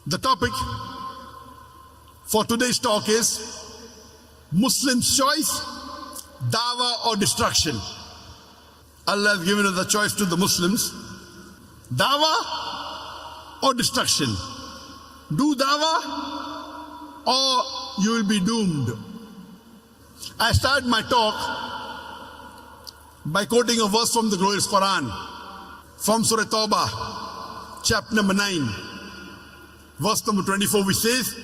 The topic for today's talk is Muslim's choice, dawah or destruction. Allah has given us the choice to the Muslims, dawah or destruction. Do dawah or you will be doomed. I start my talk by quoting a verse from the glorious Quran, from Surah Tawbah, chapter number 9, verse number 24, which says,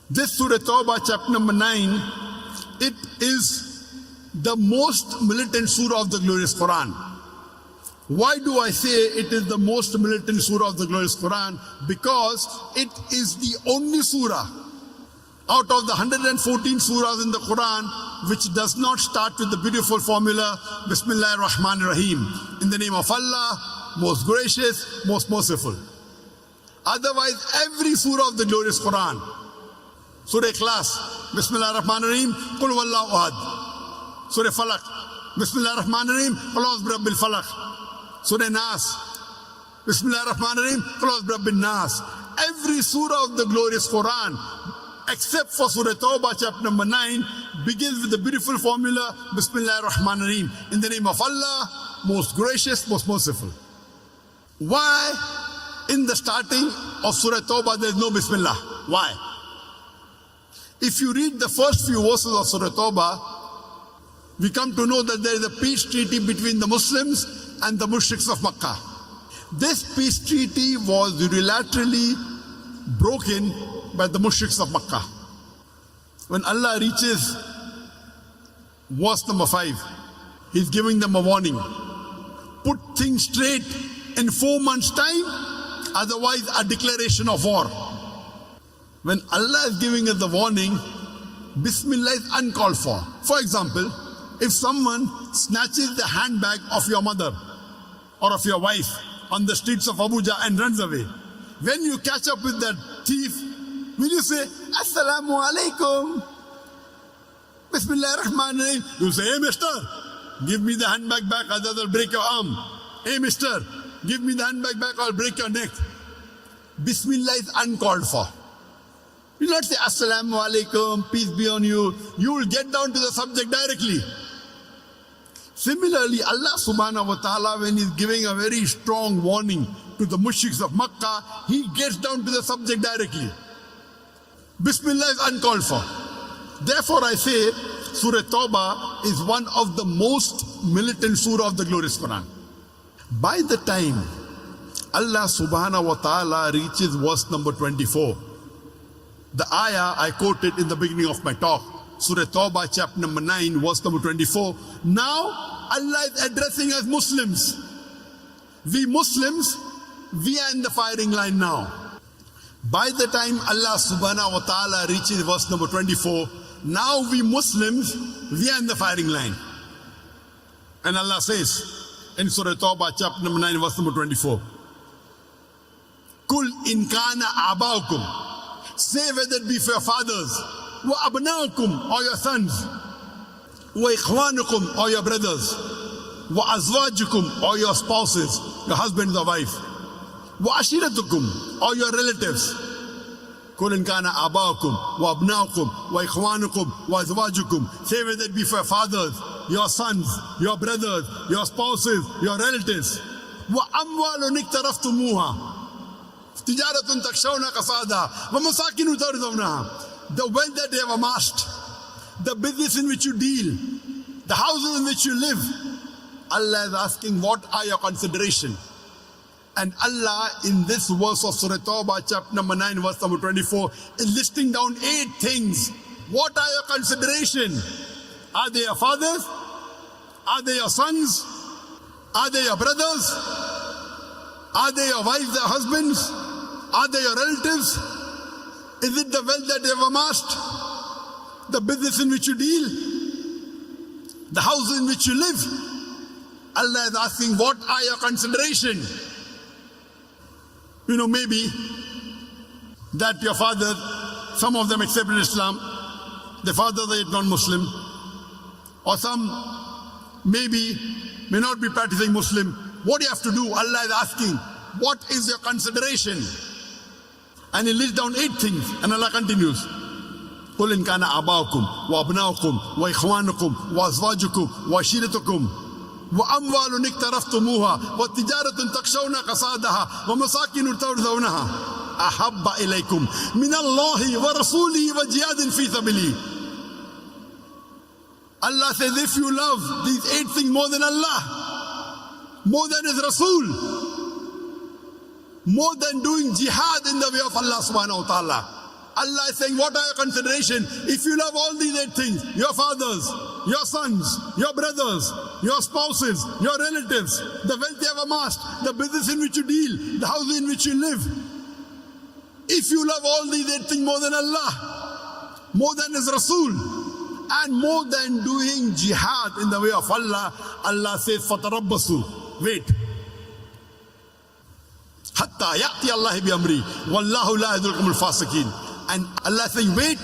this Surah Tawbah, chapter number 9, it is the most militant surah of the glorious Quran. Why do I say it is the most militant surah of the glorious Quran? Because it is the only surah out of the 114 surahs in the Quran which does not start with the beautiful formula, Bismillahir Rahmanir Rahim, in the name of Allah, most gracious, most merciful. Otherwise, every surah of the glorious Quran, Surah Ikhlas, Bismillahir Rahmanir Rahim, Qul Huwallahu Ahad. Surah Falaq, Bismillahir Rahmanir Rahim, Qul A'udhu Birabbil Falaq. Surah Nas, Bismillahir Rahmanir Rahim, Qul A'udhu Birabbin Nas. Every surah of the glorious Quran, except for Surah Tawbah, chapter number 9, begins with the beautiful formula, Bismillahir Rahmanir Rahim, in the name of Allah, most gracious, most merciful. Why in the starting of Surah Tawbah there is no Bismillah? Why? If you read the first few verses of Surah Tawbah, we come to know that there is a peace treaty between the Muslims and the mushriks of Makkah. This peace treaty was unilaterally broken by the mushriks of Makkah. When Allah reaches verse number 5, He's giving them a warning. Put things straight in 4 months' time, otherwise a declaration of war. When Allah is giving us the warning, Bismillah is uncalled for. For example, if someone snatches the handbag of your mother or of your wife on the streets of Abuja and runs away, when you catch up with that thief, will you say, Assalamu alaikum, Bismillah ar-Rahman ar-Rahim? You say, hey mister, give me the handbag back, otherwise I'll break your arm. Hey mister, give me the handbag back, I'll break your neck. Bismillah is uncalled for. You will not say, Assalamu alaikum, peace be on you. You will get down to the subject directly. Similarly, Allah subhanahu wa ta'ala, when He's giving a very strong warning to the mushriks of Makkah, He gets down to the subject directly. Bismillah is uncalled for. Therefore I say, Surah Tawbah is one of the most militant surah of the glorious Quran. By the time Allah subhanahu wa ta'ala reaches verse number 24, the ayah I quoted in the beginning of my talk, Surah Tawbah, chapter number 9, verse number 24. Now Allah is addressing us Muslims. We Muslims, we are in the firing line now. By the time Allah subhanahu wa ta'ala reaches verse number 24, now we Muslims, we are in the firing line. And Allah says in Surah Tawbah, chapter number 9, verse number 24, Kul in kana abaukum. Say whether it be for your fathers, wa abnaukum, or your sons, wa ikhwanukum, or your brothers, wa azwajukum, or your spouses, your husbands or wife, wa ashiratukum, or your relatives. Kul in kana abaukum, wa abnaukum, wa ikhwanukum, wa azwajukum. Say whether it be for your fathers, your sons, your brothers, your spouses, your relatives. Wa amwalun iktaraftumuha. Tijaratun takshawna kasada, wa masakinu tardawnaha. The wealth that they have amassed, the business in which you deal, the houses in which you live. Allah is asking, what are your consideration? And Allah in this verse of Surah Tawbah, chapter number 9, verse number 24, is listing down 8 things. What are your consideration? Are they your fathers? Are they your sons? Are they your brothers? Are they your wives, their husbands? Are they your relatives? Is it the wealth that they have amassed? The business in which you deal? The house in which you live? Allah is asking, what are your consideration? You know, maybe that your father, some of them accepted Islam, their fathers are non-Muslim, or some maybe may not be practicing Muslim. What do you have to do? Allah is asking, what is your consideration? And he lists down 8 things, and Allah continues. قل إن كان آباؤكم وأبناؤكم وإخوانكم وأزواجكم وعشيرتكم وأموال اقترفتموها وتجارة تخشون كسادها ومساكن ترضونها أحب إليكم من الله ورسوله وجهاد في سبيله. Allah says, if you love these 8 things more than Allah, more than His Rasul, more than doing jihad in the way of Allah subhanahu wa ta'ala, Allah is saying, what are your consideration? If you love all these 8 things, your fathers, your sons, your brothers, your spouses, your relatives, the wealth you have amassed, the business in which you deal, the house in which you live. If you love all these 8 things more than Allah, more than His Rasul, and more than doing jihad in the way of Allah, Allah says, فَتَرَبَّصُوا, wait. حَتَّى يَأْتِيَ اللَّهِ بِأَمْرِهِ وَاللَّهُ لَا يَهْدِي الْقَوْمَ الْفَاسِقِينَ. And Allah is saying, wait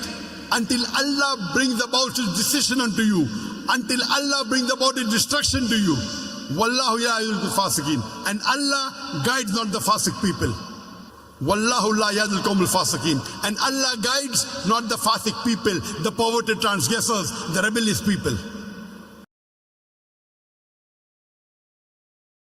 until Allah brings about His decision unto you, until Allah brings about His destruction to you. Wallahu la yahdil fasiqin. And Allah guides not the fasiq people. Wallahu la yahdil qawmul fasiqin. And Allah guides not the fasiq people, the perverted transgressors, the rebellious people.